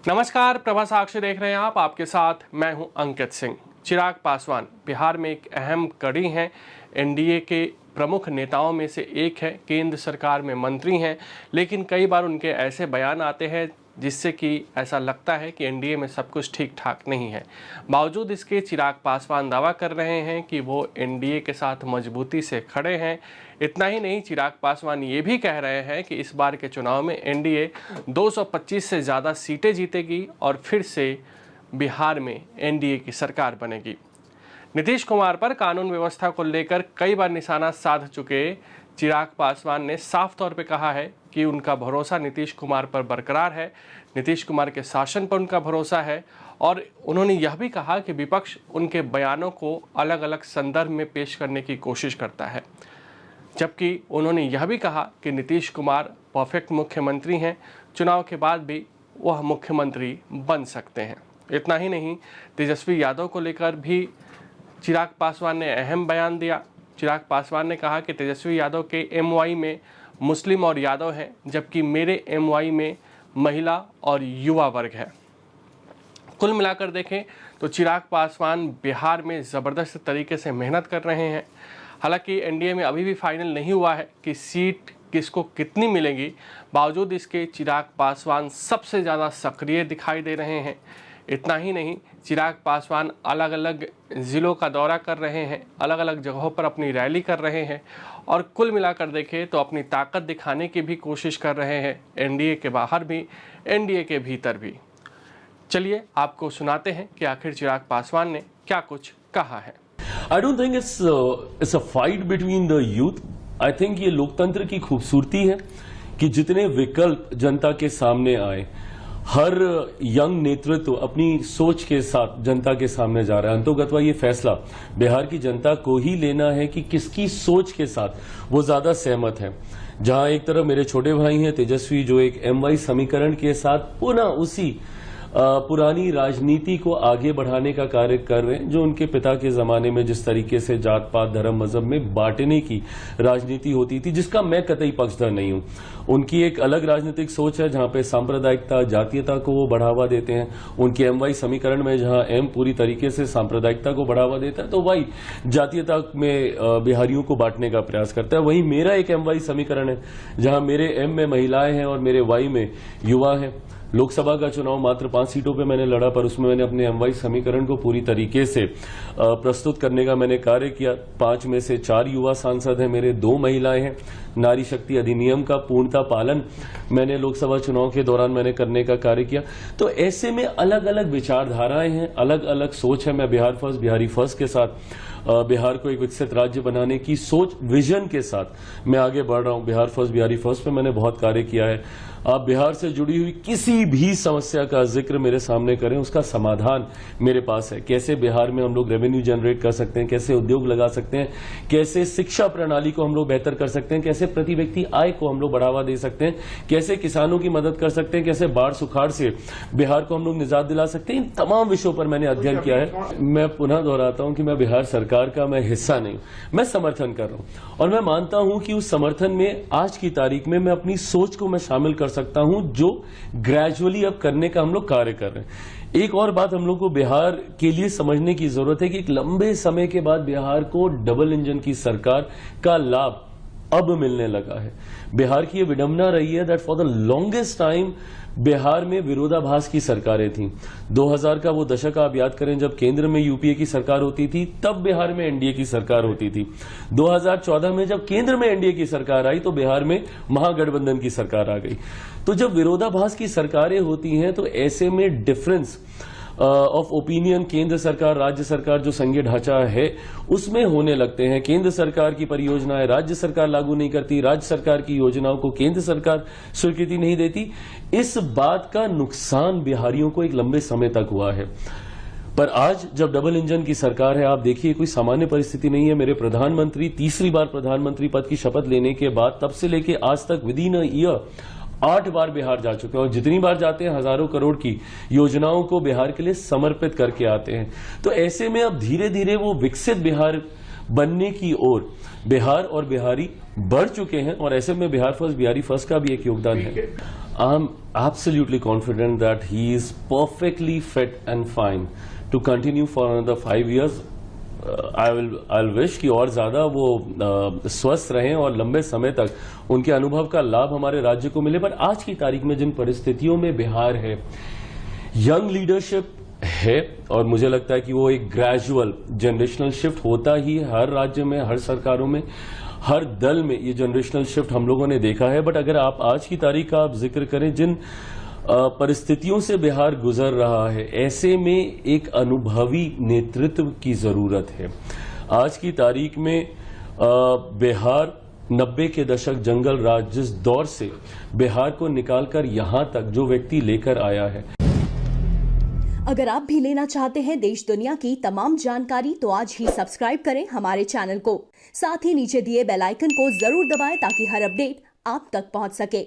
नमस्कार, प्रभा साक्षी देख रहे हैं आप। आपके साथ मैं हूं अंकित सिंह। चिराग पासवान बिहार में एक अहम कड़ी हैं। एनडीए के प्रमुख नेताओं में से एक है, केंद्र सरकार में मंत्री हैं, लेकिन कई बार उनके ऐसे बयान आते हैं जिससे कि ऐसा लगता है कि एनडीए में सब कुछ ठीक ठाक नहीं है। बावजूद इसके चिराग पासवान दावा कर रहे हैं कि वो एनडीए के साथ मजबूती से खड़े हैं। इतना ही नहीं, चिराग पासवान ये भी कह रहे हैं कि इस बार के चुनाव में एनडीए 225 से ज़्यादा सीटें जीतेगी और फिर से बिहार में एनडीए की सरकार बनेगी। नीतीश कुमार पर कानून व्यवस्था को लेकर कई बार निशाना साध चुके चिराग पासवान ने साफ तौर पे कहा है कि उनका भरोसा नीतीश कुमार पर बरकरार है, नीतीश कुमार के शासन पर उनका भरोसा है। और उन्होंने यह भी कहा कि विपक्ष उनके बयानों को अलग अलग संदर्भ में पेश करने की कोशिश करता है, जबकि उन्होंने यह भी कहा कि नीतीश कुमार परफेक्ट मुख्यमंत्री हैं, चुनाव के बाद भी वह मुख्यमंत्री बन सकते हैं। इतना ही नहीं, तेजस्वी यादव को लेकर भी चिराग पासवान ने अहम बयान दिया। चिराग पासवान ने कहा कि तेजस्वी यादव के एमवाई में मुस्लिम और यादव हैं, जबकि मेरे एमवाई में महिला और युवा वर्ग है। कुल मिलाकर देखें तो चिराग पासवान बिहार में ज़बरदस्त तरीके से मेहनत कर रहे हैं। हालांकि एनडीए में अभी भी फाइनल नहीं हुआ है कि सीट किसको कितनी मिलेगी। बावजूद इसके चिराग पासवान सबसे ज़्यादा सक्रिय दिखाई दे रहे हैं। इतना ही नहीं, चिराग पासवान अलग अलग ज़िलों का दौरा कर रहे हैं, अलग अलग जगहों पर अपनी रैली कर रहे हैं और कुल मिलाकर देखें तो अपनी ताकत दिखाने की भी कोशिश कर रहे हैं, एनडीए के बाहर भी, एनडीए के भीतर भी। चलिए आपको सुनाते हैं कि आखिर चिराग पासवान ने क्या कुछ कहा है। I don't think it's a fight between the youth. I think ये लोकतंत्र की खूबसूरती है कि जितने विकल्प जनता के सामने आए, हर यंग नेतृत्व अपनी सोच के साथ जनता के सामने जा रहा है। अंतोगत्वा ये फैसला बिहार की जनता को ही लेना है कि किसकी सोच के साथ वो ज्यादा सहमत है। जहां एक तरफ मेरे छोटे भाई हैं तेजस्वी, जो एक एमवाई समीकरण के साथ पुनः उसी पुरानी राजनीति को आगे बढ़ाने का कार्य कर रहे हैं, जो उनके पिता के जमाने में जिस तरीके से जात पात धर्म मजहब में बांटने की राजनीति होती थी, जिसका मैं कतई पक्षधर नहीं हूं। उनकी एक अलग राजनीतिक सोच है जहां पे सांप्रदायिकता, जातीयता को वो बढ़ावा देते हैं। उनके एमवाई समीकरण में जहां एम पूरी तरीके से सांप्रदायिकता को बढ़ावा देता है, तो वाई जातीयता में बिहारियों को बांटने का प्रयास करता है। वहीं मेरा एक एमवाई समीकरण है जहां मेरे एम में महिलाएं हैं और मेरे वाई में युवा हैं। लोकसभा का चुनाव मात्र 5 सीटों पे मैंने लड़ा, पर उसमें मैंने अपने एमवाई समीकरण को पूरी तरीके से प्रस्तुत करने का मैंने कार्य किया। 5 में से 4 युवा सांसद हैं मेरे, 2 महिलाएं हैं। नारी शक्ति अधिनियम का पूर्णता पालन मैंने लोकसभा चुनाव के दौरान मैंने करने का कार्य किया। तो ऐसे में अलग अलग विचारधाराएं हैं, अलग अलग सोच है। मैं बिहार फर्स्ट, बिहारी फर्स्ट के साथ बिहार को एक विकसित राज्य बनाने की सोच, विजन के साथ मैं आगे बढ़ रहा हूं। बिहार फर्स्ट, बिहारी फर्स्ट पे मैंने बहुत कार्य किया है। आप बिहार से जुड़ी हुई किसी भी समस्या का जिक्र मेरे सामने करें, उसका समाधान मेरे पास है। कैसे बिहार में हम लोग रेवेन्यू जनरेट कर सकते हैं, कैसे उद्योग लगा सकते हैं, कैसे शिक्षा प्रणाली को हम लोग बेहतर कर सकते हैं, कैसे प्रति व्यक्ति आय को हम लोग बढ़ावा दे सकते हैं, कैसे किसानों की मदद कर सकते हैं, कैसे बाढ़ सुखाड़ से बिहार को हम लोग निजात दिला सकते हैं। इन तमाम विषयों पर मैंने अध्ययन किया है। मैं पुनः दोहराता हूं कि मैं बिहार सरकार का मैं हिस्सा नहीं, मैं समर्थन कर रहा हूं और मैं मानता हूं कि उस समर्थन में आज की तारीख में मैं अपनी सोच को मैं शामिल कर सकता हूं, जो ग्रेजुअली अब करने का हम लोग कार्य कर रहे हैं। एक और बात हम लोग को बिहार के लिए समझने की जरूरत है कि एक लंबे समय के बाद बिहार को डबल इंजन की सरकार का लाभ अब मिलने लगा है। बिहार की ये विडंबना रही है that for the longest time Bihar में विरोधाभास की सरकारें थीं। 2000 का वो दशक आप याद करें जब केंद्र में यूपीए की सरकार होती थी, तब बिहार में एनडीए की सरकार होती थी। 2014 में जब केंद्र में एनडीए की सरकार आई तो बिहार में महागठबंधन की सरकार आ गई। तो जब विरोधाभास की सरकारें होती हैं तो ऐसे में डिफरेंस ऑफ ओपिनियन केंद्र सरकार राज्य सरकार जो संघीय ढांचा है उसमें होने लगते हैं। केंद्र सरकार की परियोजनाएं राज्य सरकार लागू नहीं करती, राज्य सरकार की योजनाओं को केंद्र सरकार स्वीकृति नहीं देती। इस बात का नुकसान बिहारियों को एक लंबे समय तक हुआ है। पर आज जब डबल इंजन की सरकार है, आप देखिए कोई सामान्य परिस्थिति नहीं है। मेरे प्रधानमंत्री तीसरी बार प्रधानमंत्री पद की शपथ लेने के बाद तब से लेके आज तक विदिन अ ईयर 8 बार बिहार जा चुके हैं और जितनी बार जाते हैं हजारों करोड़ की योजनाओं को बिहार के लिए समर्पित करके आते हैं। तो ऐसे में अब धीरे धीरे वो विकसित बिहार बनने की ओर बिहार और बिहारी बढ़ चुके हैं, और ऐसे में बिहार फर्स्ट बिहारी फर्स्ट का भी एक योगदान है। I am absolutely confident that he is perfectly fit and fine to continue for another 5 years। I wish कि और ज्यादा वो स्वस्थ रहें और लंबे समय तक उनके अनुभव का लाभ हमारे राज्य को मिले। पर आज की तारीख में जिन परिस्थितियों में बिहार है, यंग लीडरशिप है, और मुझे लगता है कि वो एक ग्रेजुअल जनरेशनल शिफ्ट होता ही है हर राज्य में, हर सरकारों में, हर दल में ये जनरेशनल शिफ्ट हम लोगों ने देखा है। बट अगर आप आज की तारीख का आप जिक्र करें, जिन परिस्थितियों से बिहार गुजर रहा है, ऐसे में एक अनुभवी नेतृत्व की जरूरत है। आज की तारीख में बिहार 90 के दशक जंगल राज जिस दौर से बिहार को निकालकर यहां तक जो व्यक्ति लेकर आया है। अगर आप भी लेना चाहते हैं देश दुनिया की तमाम जानकारी तो आज ही सब्सक्राइब करें हमारे चैनल को। साथ ही नीचे दिए बेल आइकन को जरूर दबाएं ताकि हर अपडेट आप तक पहुंच सके।